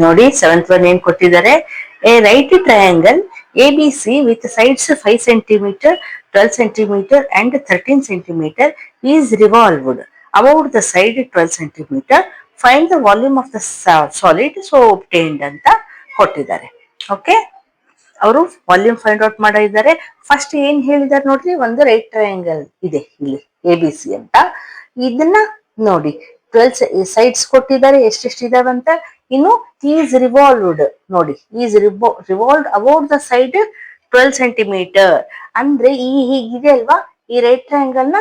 ನೋಡಿ seventh one ಏನ್ ಕೊಟ್ಟಿದ್ದಾರೆ. A right triangle A B C with sides 5 centimeter, 12 centimeter and 13 centimeter is revolved about the side 12 centimeter. Find the volume of the solid so obtained ಅಂತ ಕೊಟ್ಟಿದ್ದಾರೆ. Okay, ಅವರು volume find out ಮಾಡಿದ್ದಾರೆ. First ಏನ್ ಹೇಳಿದಾರೆ ನೋಡ್ರಿ, ಒಂದು right triangle ಇದೆ ಇಲ್ಲಿ ಎ ಬಿ ಸಿ ಅಂತ. ಇದನ್ನ ನೋಡಿ 12 ಸೈಡ್ಸ್ ಕೊಟ್ಟಿದ್ದಾರೆ, ಎಷ್ಟೆಷ್ಟಿದಾವೆ ಅಂತ. ಇನ್ನು ಈಸ್ ರಿವಾಲ್ವ್ಡ್ ನೋಡಿ, is revolved about the side 12 centimeter ಅಂದ್ರೆ ಈ ಹೀಗಿದೆ ಅಲ್ವಾ, ಈ ರೈಟ್ ಟ್ರಯಾಂಗಲ್ ನ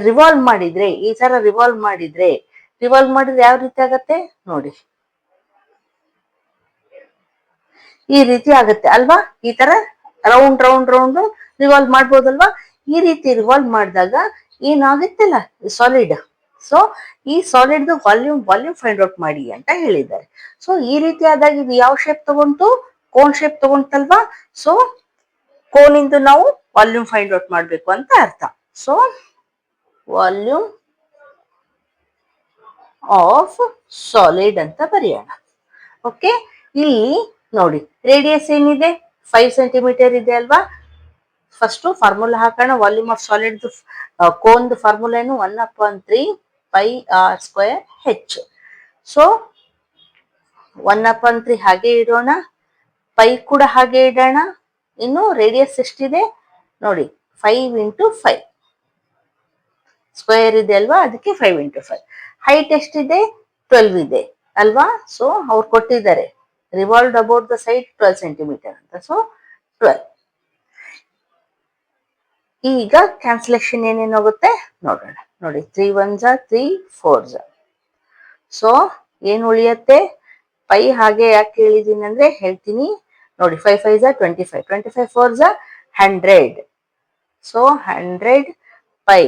ರಿವಾಲ್ವ್ ಮಾಡಿದ್ರೆ, ಈ ತರ ರಿವಾಲ್ವ್ ಮಾಡಿದ್ರೆ ಯಾವ ರೀತಿ ಆಗತ್ತೆ ನೋಡಿ, ಈ ರೀತಿ ಆಗತ್ತೆ ಅಲ್ವಾ. ಈ ತರ ರೌಂಡ್ ರೌಂಡ್ ರೌಂಡ್ ರಿವಾಲ್ವ್ ಮಾಡ್ಬೋದಲ್ವಾ. ಈ ರೀತಿ ರಿವಾಲ್ವ್ ಮಾಡಿದಾಗ ಏನಾಗುತ್ತಲ್ಲ ಸಾಲಿಡ್. ಸೊ ಈ ಸಾಲಿಡ್ ವಾಲ್ಯೂಮ್ ಫೈಂಡ್ ಔಟ್ ಮಾಡಿ ಅಂತ ಹೇಳಿದ್ದಾರೆ. ಸೊ ಈ ರೀತಿ ಆದಾಗ ಇದು ಯಾವ ಶೇಪ್ ತಗೊಂತು, ಕೋನ್ ಶೇಪ್ ತಗೊಂತಲ್ವಾ. ಸೊ ಕೋನಿಂದ ನಾವು ವಾಲ್ಯೂಮ್ ಫೈಂಡ್ ಔಟ್ ಮಾಡ್ಬೇಕು ಅಂತ ಅರ್ಥ. ಸೊ ವಾಲ್ಯೂಮ್ ಆಫ್ ಸಾಲಿಡ್ ಅಂತ ಬರೆಯೋಣ. ಓಕೆ, ಇಲ್ಲಿ ನೋಡಿ ರೇಡಿಯಸ್ ಏನಿದೆ 5 centimeter ಇದೆ ಅಲ್ವಾ. ಫಸ್ಟ್ ಫಾರ್ಮುಲಾ ಹಾಕೋಣ. Volume of solid cone formula ಏನು, 1/3 πr² h. ಸೊ 1/3 ಹಾಗೆ ಇಡೋಣ, ಪೈ ಕೂಡ ಹಾಗೆ ಇಡೋಣ. ಇನ್ನು ರೇಡಿಯಸ್ ಎಷ್ಟಿದೆ ನೋಡಿ, 5 × 5 ಸ್ಕ್ವೇರ್ ಇದೆ ಅಲ್ವಾ, ಅದಕ್ಕೆ 5 × 5. ಹೈಟ್ ಎಷ್ಟಿದೆ 12 ಇದೆ ಅಲ್ವಾ. ಸೊ ಅವ್ರು ಕೊಟ್ಟಿದ್ದಾರೆ revolved about the side 12 centimeter ಅಂತ. ಸೊ 12. ಈಗ ಕ್ಯಾನ್ಸಲೇಷನ್ ಏನೇನಾಗುತ್ತೆ ನೋಡೋಣ. ನೋಡಿ 3 1s 3 4s. ಸೊ ಏನ್ ಉಳಿಯತ್ತೆ, ಪೈ ಹಾಗೆ ಯಾಕೆ ಹೇಳಿದೀನಿ ಅಂದ್ರೆ ಹೇಳ್ತೀನಿ ನೋಡಿ. 5 5s 25, 25 4s 100. So 100 pi.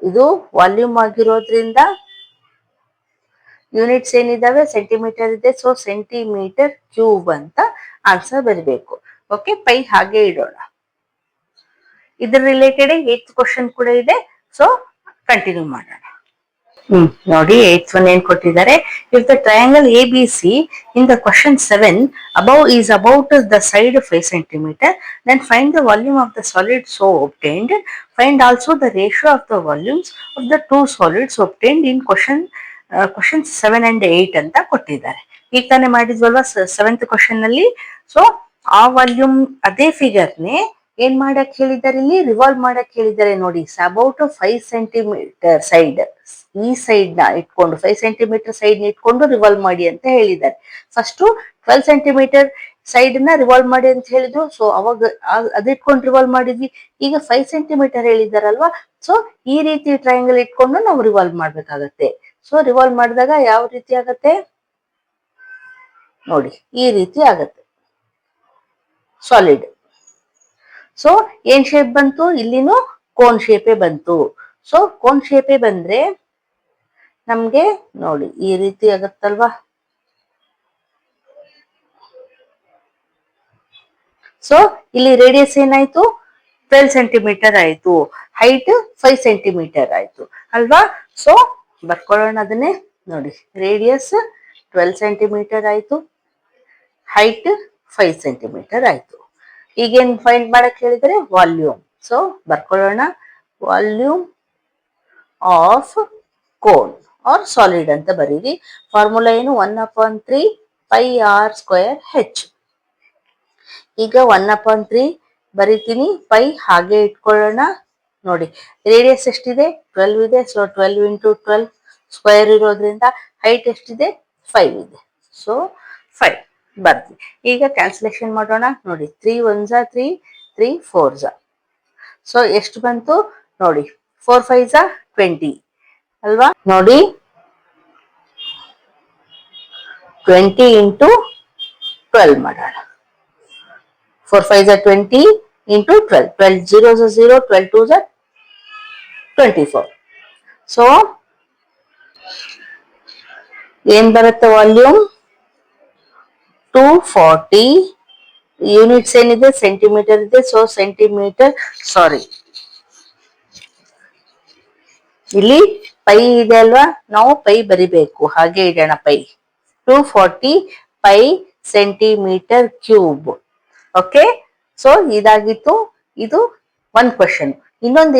ಇದು ವಾಲ್ಯೂಮ್ ಆಗಿರೋದ್ರಿಂದ ಯೂನಿಟ್ಸ್ ಏನಿದಾವೆ ಸೆಂಟಿಮೀಟರ್ ಇದೆ. ಸೊ ಸೆಂಟಿಮೀಟರ್ ಕ್ಯೂಬ್ ಅಂತ ಆನ್ಸರ್ ಬರಬೇಕು. ಓಕೆ, ಪೈ ಹಾಗೆ ಇಡೋಣ. ಇದ್ರ ರಿಲೇಟೆಡ್ 8th ಕ್ವಶನ್ ಕೂಡ ಇದೆ. ಸೊ ಕಂಟಿನ್ಯೂ ಮಾಡೋಣ. ನೋಡಿ 8th one ಏನ್ ಕೊಟ್ಟಿದ್ದಾರೆ. If the triangle A B C in the question 7 above is about the side 5 centimeter, then find the volume of the solid so obtained. Find also the ratio of the volumes of the two solids obtained in question 7 and 8 ಅಂತ ಕೊಟ್ಟಿದ್ದಾರೆ. ಈಗ ತಾನೇ ಮಾಡಿದ್ವಲ್ವಾ 7th question ಅಲ್ಲಿ. So ಆ volume ಅದೇ ಫಿಗರ್ನೇ ಏನ್ ಮಾಡಕ್ ಹೇಳಿದ್ದಾರೆ, ಇಲ್ಲಿ ರಿವಾಲ್ವ್ ಮಾಡಕ್ ಹೇಳಿದ್ದಾರೆ ನೋಡಿ. ಅಬೌಟ್ 5 centimeter ಸೈಡ್, ಈ ಸೈಡ್ ನ ಇಟ್ಕೊಂಡು 5 centimeter ಸೈಡ್ ನ ಇಟ್ಕೊಂಡು ರಿವಾಲ್ವ್ ಮಾಡಿ ಅಂತ ಹೇಳಿದ್ದಾರೆ. ಫಸ್ಟ್ 12 centimeter ಸೈಡ್ ನ ರಿವಾಲ್ವ್ ಮಾಡಿ ಅಂತ ಹೇಳಿದ್ರು. ಸೊ ಅವಾಗ ಅದಿಟ್ಕೊಂಡು ರಿವಾಲ್ವ್ ಮಾಡಿದ್ವಿ. ಈಗ 5 centimeter ಹೇಳಿದಾರಲ್ವಾ. ಸೊ ಈ ರೀತಿ ಟ್ರಯಾಂಗಲ್ ಇಟ್ಕೊಂಡು ನಾವು ರಿವಾಲ್ವ್ ಮಾಡ್ಬೇಕಾಗತ್ತೆ. ಸೊ ರಿವಾಲ್ವ್ ಮಾಡಿದಾಗ ಯಾವ ರೀತಿ ಆಗತ್ತೆ ನೋಡಿ, ಈ ರೀತಿ ಆಗತ್ತೆ ಸಾಲಿಡ್. ಸೊ ಏನ್ ಶೇಪ್ ಬಂತು, ಇಲ್ಲಿನೂ ಕೋನ್ ಶೇಪೇ ಬಂತು. ಸೊ ಕೋನ್ ಶೇಪೇ ಬಂದ್ರೆ ನಮ್ಗೆ ನೋಡಿ ಈ ರೀತಿ ಆಗತ್ತಲ್ವಾ. ಸೊ ಇಲ್ಲಿ ರೇಡಿಯಸ್ ಏನಾಯ್ತು 12 centimeter ಆಯ್ತು, ಹೈಟ್ 5 centimeter ಆಯ್ತು ಅಲ್ವಾ. ಸೊ ಬರ್ಕೊಳ್ಳೋಣ ಅದನ್ನೇ ನೋಡಿ. ರೇಡಿಯಸ್ 12 centimeter ಆಯ್ತು, ಹೈಟ್ 5 centimeter ಆಯ್ತು. ಈಗೇನ್ ಫೈಂಡ್ ಮಾಡಕ್ ಹೇಳಿದ್ರೆ ವಾಲ್ಯೂಮ್. ಸೊ ಬರ್ಕೊಳ್ಳೋಣ, volume of cone or solid ಅಂತ ಬರೀರಿ. ಫಾರ್ಮುಲಾ ಏನು, 1/3 πr² h. ಈಗ 1/3 ಬರಿತೀನಿ, ಪೈ ಹಾಗೆ ಇಟ್ಕೊಳ್ಳೋಣ. ನೋಡಿ ರೇಡಿಯಸ್ ಎಷ್ಟಿದೆ 12 ಇದೆ. ಸೊ 12 × 12 ಸ್ಕ್ವೇರ್ ಇರೋದ್ರಿಂದ ಹೈಟ್ ಎಷ್ಟಿದೆ 5 ಇದೆ. ಸೊ 5 ಬರ್ತೀನಿ. ಈಗ ಕ್ಯಾನ್ಸಲೇಷನ್ ಮಾಡೋಣ. ನೋಡಿ 3 1s 3, 3 4s. ಸೊ ಎಷ್ಟು ಬಂತು ನೋಡಿ, 4 5s 20 ಅಲ್ವಾ. ನೋಡಿ 20 × 12 ಮಾಡೋಣ. 4 5s 20 × 12, 12 0s 0, 12 2s 24. ಸೊ ಏನ್ ಬರುತ್ತೆ ವಾಲ್ಯೂಮ್ 240. ಯೂನಿಟ್ಸ್ ಏನಿದೆ ಸೆಂಟಿಮೀಟರ್ ಇದೆ. ಸೊ ಸೆಂಟಿಮೀಟರ್, ಸಾರಿ ಇಲ್ಲಿ ಪೈ ಇದೆ ಅಲ್ವಾ, ನಾವು ಪೈ ಬರಿಬೇಕು, ಹಾಗೆ ಇಡೋಣ pi. 240 pi centimetre cube. Okay, so ಇದಾಗಿತ್ತು. ಇದು ಒಂದ್ ಕ್ವಶನ್. ಇನ್ನೊಂದು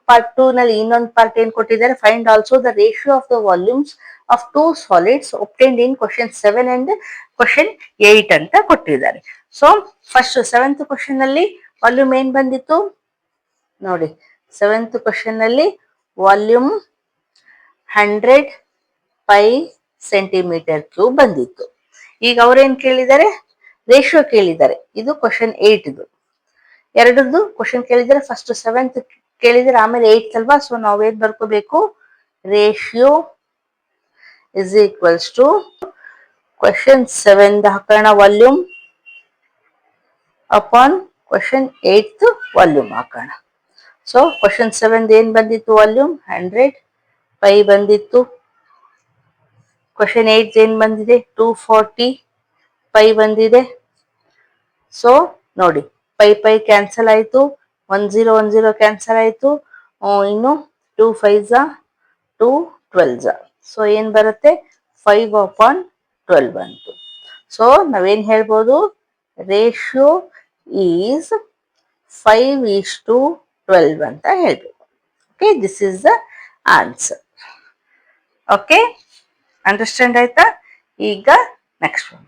ಪಾರ್ಟ್ 2 ನಲ್ಲಿ ಇನ್ನೊಂದು ಪಾರ್ಟ್ ಏನ್ ಕೊಟ್ಟಿದ್ದಾರೆ, find also the ratio of the volumes of two solids obtained in question 7 and question 8 ಅಂತ ಕೊಟ್ಟಿದ್ದಾರೆ. ಸೊ ಫಸ್ಟ್ 7th ಕ್ವಶನ್ ಅಲ್ಲಿ ವಾಲ್ಯೂಮ್ ಏನ್ ಬಂದಿತ್ತು ನೋಡಿ. 7th ಕ್ವಶನ್ ಅಲ್ಲಿ ವಾಲ್ಯೂಮ್ 100 ಪೈ ಸೆಂಟಿಮೀಟರ್ ಕ್ಯೂಬ್ ಬಂದಿತ್ತು. ಈಗ ಅವ್ರೇನ್ ಕೇಳಿದ್ದಾರೆ, ರೇಷಿಯೋ ಕೇಳಿದ್ದಾರೆ. ಇದು ಕ್ವಶನ್ 8. ಎರಡದ್ದು ಕ್ವಶನ್ ಕೇಳಿದರೆ, ಫಸ್ಟ್ 7th ಕೇಳಿದರೆ, ಆಮೇಲೆ 8th ಅಲ್ವಾ. ಸೊ ನಾವೇನ್ ಬರ್ಕೋಬೇಕು, ratio is equals to question 7 ಹಾಕೋಣ volume upon question 8th volume ಹಾಕೋಣ. ಸೊ ಕ್ವಶನ್ 7 ಏನ್ ಬಂದಿತ್ತು, ವಾಲ್ಯೂಮ್ 100 ಪೈ ಬಂದಿತ್ತು. ಕ್ವಶನ್ 8 ಏನ್ ಬಂದಿದೆ, 240 ಪೈ ಬಂದಿದೆ. ಸೊ ನೋಡಿ, ಪೈ ಪೈ ಕ್ಯಾನ್ಸಲ್ ಆಯ್ತು, 1010 ಕ್ಯಾನ್ಸಲ್ ಆಯ್ತು. ಇನ್ನು 2 5 2 12. ಸೊ ಏನ್ ಬರುತ್ತೆ, 5/12 ಬಂತು. ಸೊ ನಾವೇನ್ ಹೇಳ್ಬೋದು, ರೇಷಿಯೋ ಈಸ್ 5:12 ಅಂತ ಹೇಳ್ಬೇಕು. Okay, this is the answer. Okay, understand ಆಯ್ತಾ? ಈಗ ನೆಕ್ಸ್ಟ್ ಒನ್.